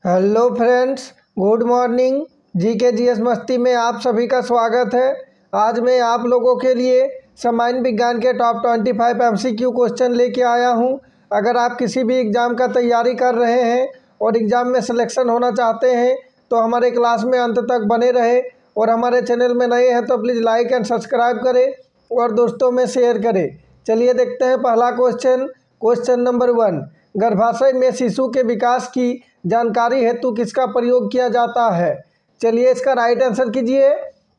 Hello friends, good morning. GK GS मस्ती में आप सभी का स्वागत है। आज मैं आप लोगों के लिए सामान्य विज्ञान के टॉप 25 एमसीक्यू क्वेश्चन लेके आया हूं। अगर आप किसी भी एग्ज़ाम का तैयारी कर रहे हैं और एग्ज़ाम में सिलेक्शन होना चाहते हैं तो हमारे क्लास में अंत तक बने रहे, और हमारे चैनल में नए हैं तो प्लीज़ लाइक एंड सब्सक्राइब करें और दोस्तों में शेयर करें। चलिए देखते हैं पहला क्वेश्चन नंबर 1। गर्भाशय में शिशु के विकास की जानकारी हेतु किसका प्रयोग किया जाता है? चलिए इसका राइट आंसर कीजिए।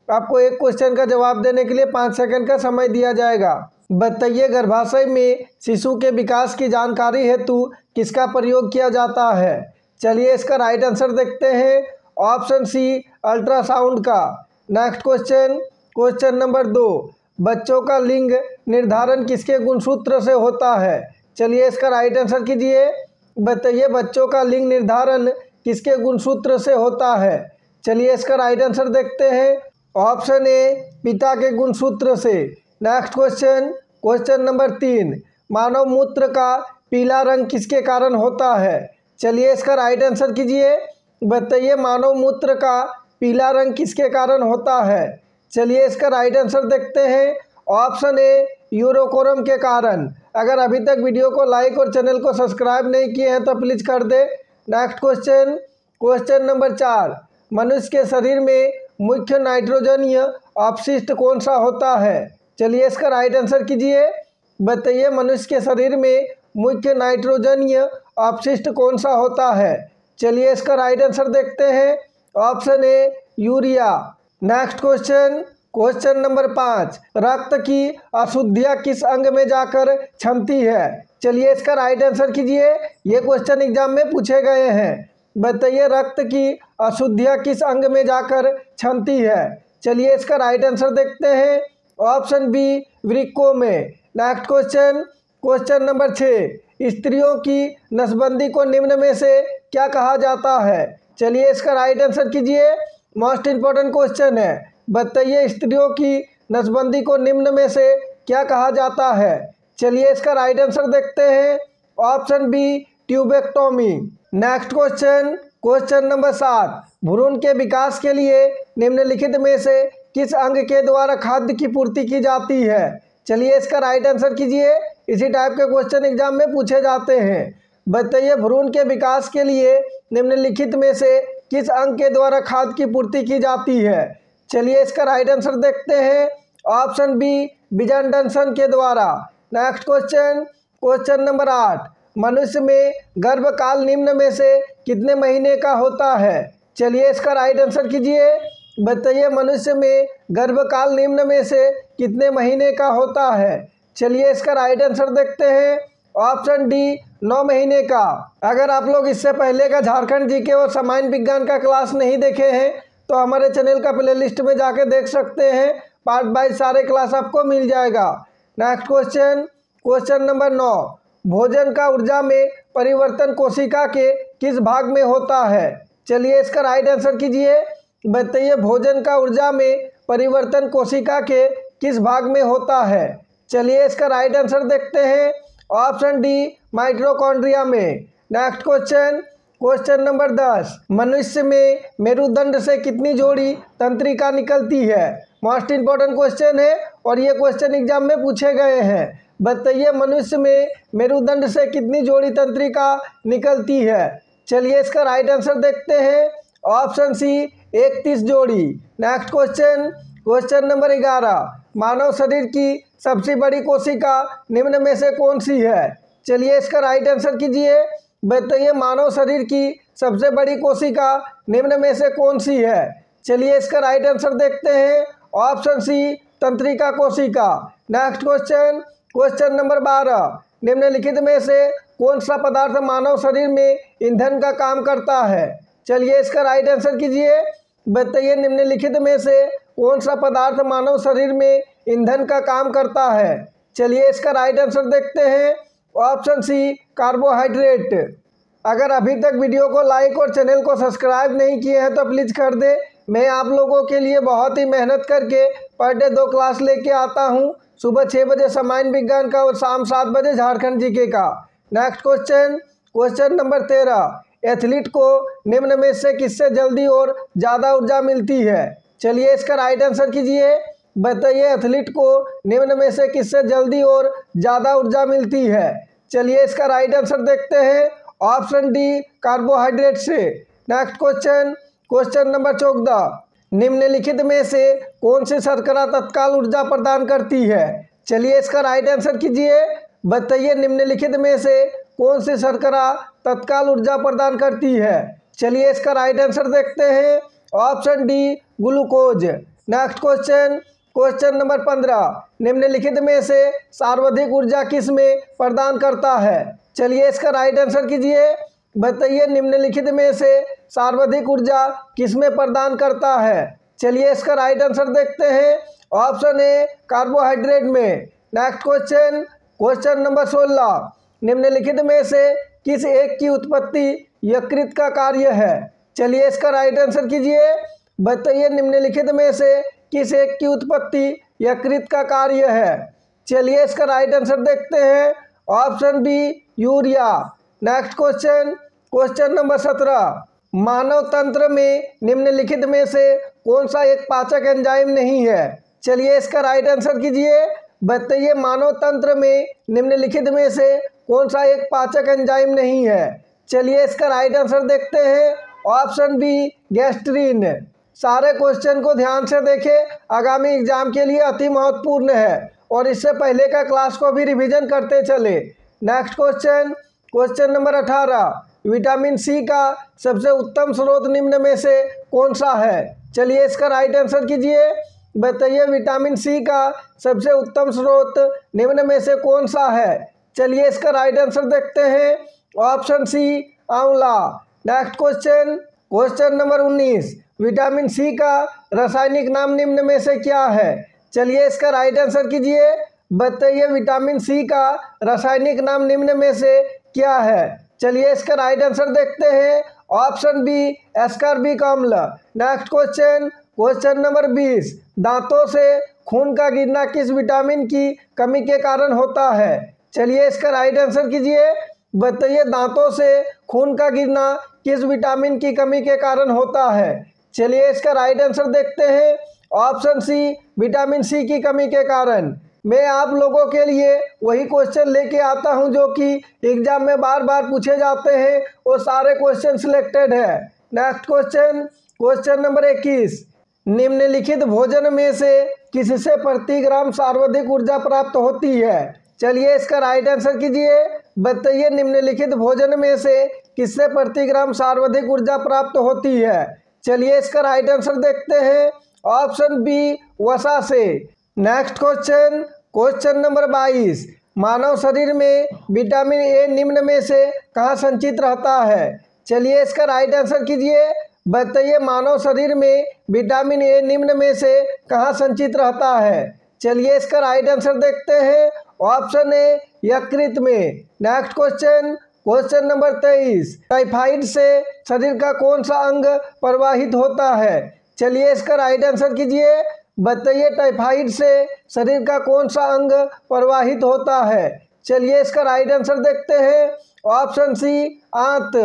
आपको एक क्वेश्चन का जवाब देने के लिए 5 सेकंड का समय दिया जाएगा। बताइए, गर्भाशय में शिशु के विकास की जानकारी हेतु किसका प्रयोग किया जाता है? चलिए इसका राइट आंसर देखते हैं। ऑप्शन सी, अल्ट्रासाउंड का। Next question number 2। बच्चों का लिंग निर्धारण किसके गुणसूत्र से होता है? चलिए इसका राइट आंसर कीजिए। बताइए, बच्चों का लिंग निर्धारण किसके गुणसूत्र से होता है? चलिए इसका राइट आंसर देखते हैं। ऑप्शन ए, पिता के गुणसूत्र से। Next question number 3। मानव मूत्र का पीला रंग किसके कारण होता है? चलिए इसका राइट आंसर कीजिए। बताइए, मानव मूत्र का पीला रंग किसके कारण होता है? चलिए इसका राइट आंसर देखते हैं। ऑप्शन ए, यूरोकोरम के कारण। अगर अभी तक वीडियो को लाइक और चैनल को सब्सक्राइब नहीं किए हैं तो प्लीज़ कर दे। Next question number 4। मनुष्य के शरीर में मुख्य नाइट्रोजनीय अपशिष्ट कौन सा होता है? चलिए इसका राइट आंसर कीजिए। बताइए, मनुष्य के शरीर में मुख्य नाइट्रोजनीय अपशिष्ट कौन सा होता है? चलिए इसका राइट आंसर देखते हैं। Option A, urea. Next question number 5। रक्त की अशुद्धियाँ किस अंग में जाकर क्षमती है? चलिए इसका राइट आंसर कीजिए। ये क्वेश्चन एग्जाम में पूछे गए हैं। बताइए, रक्त की अशुद्धियाँ किस अंग में जाकर क्षमती है? चलिए इसका राइट आंसर देखते हैं। ऑप्शन बी, वृक्कों में। Next question number 6। स्त्रियों की नसबंदी को निम्न में से क्या कहा जाता है? चलिए इसका राइट आंसर कीजिए। मोस्ट इम्पोर्टेंट क्वेश्चन है। बताइए, स्त्रियों की नसबंदी को निम्न में से क्या कहा जाता है? चलिए इसका राइट आंसर देखते हैं। Option B, tubectomy. Next question number 7। भ्रूण के विकास के लिए निम्नलिखित में से किस अंग के द्वारा खाद्य की पूर्ति की जाती है? चलिए इसका राइट आंसर कीजिए। इसी टाइप के क्वेश्चन एग्जाम में पूछे जाते हैं। बताइए, भ्रूण के विकास के लिए निम्नलिखित में से किस अंग के द्वारा खाद्य की पूर्ति की जाती है? चलिए इसका राइट आंसर देखते हैं। ऑप्शन बी, बीजांडसन के द्वारा। Next question number 8। मनुष्य में गर्भकाल निम्न में से कितने महीने का होता है? चलिए इसका राइट आंसर कीजिए। बताइए, मनुष्य में गर्भकाल निम्न में से कितने महीने का होता है? चलिए इसका राइट आंसर देखते हैं। ऑप्शन डी, 9 महीने का। अगर आप लोग इससे पहले का झारखंड जीके और सामान्य विज्ञान का क्लास नहीं देखे हैं तो हमारे चैनल का प्लेलिस्ट में जाके देख सकते हैं। पार्ट बाय सारे क्लास आपको मिल जाएगा। Next question number 9। भोजन का ऊर्जा में परिवर्तन कोशिका के किस भाग में होता है? चलिए इसका राइट आंसर कीजिए। बताइए, भोजन का ऊर्जा में परिवर्तन कोशिका के किस भाग में होता है? चलिए इसका राइट आंसर देखते हैं। ऑप्शन डी, माइटोकॉन्ड्रिया में। Next question number 10। मनुष्य में मेरुदंड से कितनी जोड़ी तंत्रिका निकलती है? मोस्ट इंपॉर्टेंट क्वेश्चन है और ये क्वेश्चन एग्जाम में पूछे गए हैं। बताइए, मनुष्य में मेरुदंड से कितनी जोड़ी तंत्रिका निकलती है? चलिए इसका राइट आंसर देखते हैं। ऑप्शन सी, 31 जोड़ी। Next question number 11। मानव शरीर की सबसे बड़ी कोशिका निम्न में से कौन सी है? चलिए इसका राइट आंसर कीजिए। बताइए, मानव शरीर की सबसे बड़ी कोशिका निम्न में से कौन सी है? चलिए इसका राइट आंसर देखते हैं। ऑप्शन सी, तंत्रिका कोशिका। Next question number 12। निम्नलिखित में से कौन सा पदार्थ मानव शरीर में ईंधन का काम करता है? चलिए इसका राइट आंसर कीजिए। बताइए, निम्नलिखित में से कौन सा पदार्थ मानव शरीर में ईंधन का काम करता है? चलिए इसका राइट आंसर देखते हैं। Option C, carbohydrate. अगर अभी तक वीडियो को लाइक और चैनल को सब्सक्राइब नहीं किए हैं तो प्लीज़ कर दे। मैं आप लोगों के लिए बहुत ही मेहनत करके पर डे 2 क्लास लेके आता हूं। सुबह 6 बजे सामान्य विज्ञान का और शाम 7 बजे झारखंड जीके का। Next question number 13। एथलीट को निम्न में से किससे जल्दी और ज़्यादा ऊर्जा मिलती है? चलिए इसका राइट आंसर कीजिए। बताइए एथलीट को निम्न में से किससे जल्दी और ज़्यादा ऊर्जा मिलती है? चलिए इसका राइट आंसर देखते हैं। ऑप्शन डी, कार्बोहाइड्रेट से। नेक्स्ट क्वेश्चन, क्वेश्चन नंबर 14, निम्नलिखित में से कौन सी शर्करा तत्काल ऊर्जा प्रदान करती है? चलिए इसका राइट आंसर कीजिए। बताइए निम्नलिखित में से कौन सी शर्करा तत्काल ऊर्जा प्रदान करती है? चलिए इसका राइट आंसर देखते हैं। Option D, glucose. Next question, question number 15, निम्नलिखित में से सर्वाधिक ऊर्जा किस में प्रदान करता है? चलिए इसका राइट आंसर कीजिए। बताइए निम्नलिखित में से सर्वाधिक ऊर्जा किस में प्रदान करता है? चलिए इसका राइट आंसर देखते हैं। ऑप्शन ए, कार्बोहाइड्रेट में। नेक्स्ट क्वेश्चन, क्वेश्चन नंबर 16, निम्नलिखित में से किस एक की उत्पत्ति यकृत का कार्य है? चलिए इसका राइट आंसर कीजिए। बताइए निम्नलिखित में से किस एक की उत्पत्ति यकृत का कार्य है? चलिए इसका राइट आंसर देखते हैं। Option B, urea. Next question, question number 17, मानव तंत्र में निम्नलिखित में से कौन सा एक पाचक एंजाइम नहीं है? चलिए इसका राइट आंसर कीजिए। बताइए मानव तंत्र में निम्नलिखित में से कौन सा एक पाचक एंजाइम नहीं है? चलिए इसका राइट आंसर देखते हैं। Option B, gastrin. सारे क्वेश्चन को ध्यान से देखें, आगामी एग्जाम के लिए अति महत्वपूर्ण है और इससे पहले का क्लास को भी रिवीजन करते चले। Next question, question number 18, vitamin C का सबसे उत्तम स्रोत निम्न में से कौन सा है? चलिए इसका राइट आंसर कीजिए। बताइए विटामिन सी का सबसे उत्तम स्रोत निम्न में से कौन सा है? चलिए इसका राइट आंसर देखते हैं। ऑप्शन सी, आंवला। Next question, question number 19, vitamin C का रासायनिक नाम निम्न में से क्या है? चलिए इसका राइट आंसर कीजिए। बताइए विटामिन सी का रासायनिक नाम निम्न में से क्या है? चलिए इसका राइट आंसर देखते हैं। ऑप्शन बी, एस्कॉर्बिक अम्ल। नेक्स्ट क्वेश्चन, क्वेश्चन नंबर 20, दांतों से खून का गिरना किस विटामिन की कमी के कारण होता है? चलिए इसका राइट आंसर कीजिए। बताइए दांतों से खून का गिरना किस विटामिन की कमी के कारण होता है? चलिए इसका राइट आंसर देखते हैं। ऑप्शन सी, विटामिन सी की कमी के कारण। मैं आप लोगों के लिए वही क्वेश्चन लेके आता हूं जो कि एग्जाम में बार बार पूछे जाते हैं, वो सारे क्वेश्चन सिलेक्टेड है। नेक्स्ट क्वेश्चन, क्वेश्चन नंबर 21, निम्नलिखित भोजन में से किससे प्रति ग्राम सर्वाधिक ऊर्जा प्राप्त होती है? चलिए इसका राइट आंसर कीजिए। बताइए निम्नलिखित भोजन में से किससे प्रति ग्राम सर्वाधिक ऊर्जा प्राप्त होती है? चलिए इसका राइट आंसर देखते हैं। ऑप्शन बी, वसा से। नेक्स्ट क्वेश्चन, क्वेश्चन नंबर 22, मानव शरीर में विटामिन ए निम्न में से कहाँ संचित रहता है? चलिए इसका राइट आंसर कीजिए। बताइए मानव शरीर में विटामिन ए निम्न में से कहाँ संचित रहता है? चलिए इसका राइट आंसर देखते हैं। ऑप्शन ए, यकृत में। Next question, question number 23, typhoid से शरीर का कौन सा अंग प्रवाहित होता है? चलिए इसका राइट आंसर कीजिए। बताइए टाइफाइड से शरीर का कौन सा अंग प्रवाहित होता है? चलिए इसका राइट आंसर देखते हैं। ऑप्शन सी, आंत।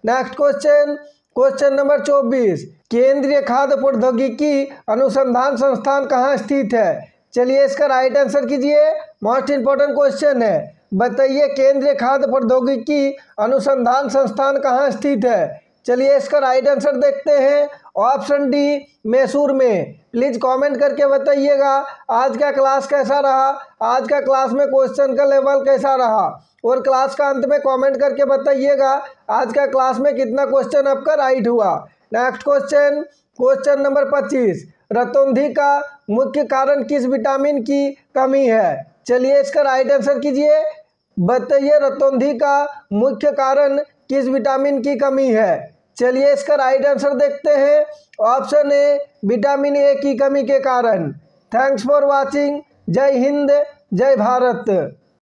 नेक्स्ट क्वेश्चन, क्वेश्चन नंबर 24, केंद्रीय खाद्य प्रौद्योगिकी अनुसंधान संस्थान कहाँ स्थित है? चलिए इसका राइट आंसर कीजिए। मोस्ट इंपॉर्टेंट क्वेश्चन है। बताइए केंद्रीय खाद्य प्रौद्योगिकी अनुसंधान संस्थान कहाँ स्थित है? चलिए इसका राइट आंसर देखते हैं। ऑप्शन डी, मैसूर में। प्लीज़ कमेंट करके बताइएगा आज का क्लास कैसा रहा, आज का क्लास में क्वेश्चन का लेवल कैसा रहा, और क्लास का अंत में कमेंट करके बताइएगा आज का क्लास में कितना क्वेश्चन आपका राइट हुआ। नेक्स्ट क्वेश्चन, क्वेश्चन नंबर 25, रतौंधी का मुख्य कारण किस विटामिन की कमी है? चलिए इसका राइट आंसर कीजिए। बताइए रतौंधी का मुख्य कारण किस विटामिन की कमी है? चलिए इसका राइट आंसर देखते हैं। ऑप्शन ए, विटामिन ए की कमी के कारण। Thanks for watching. जय हिंद, जय भारत।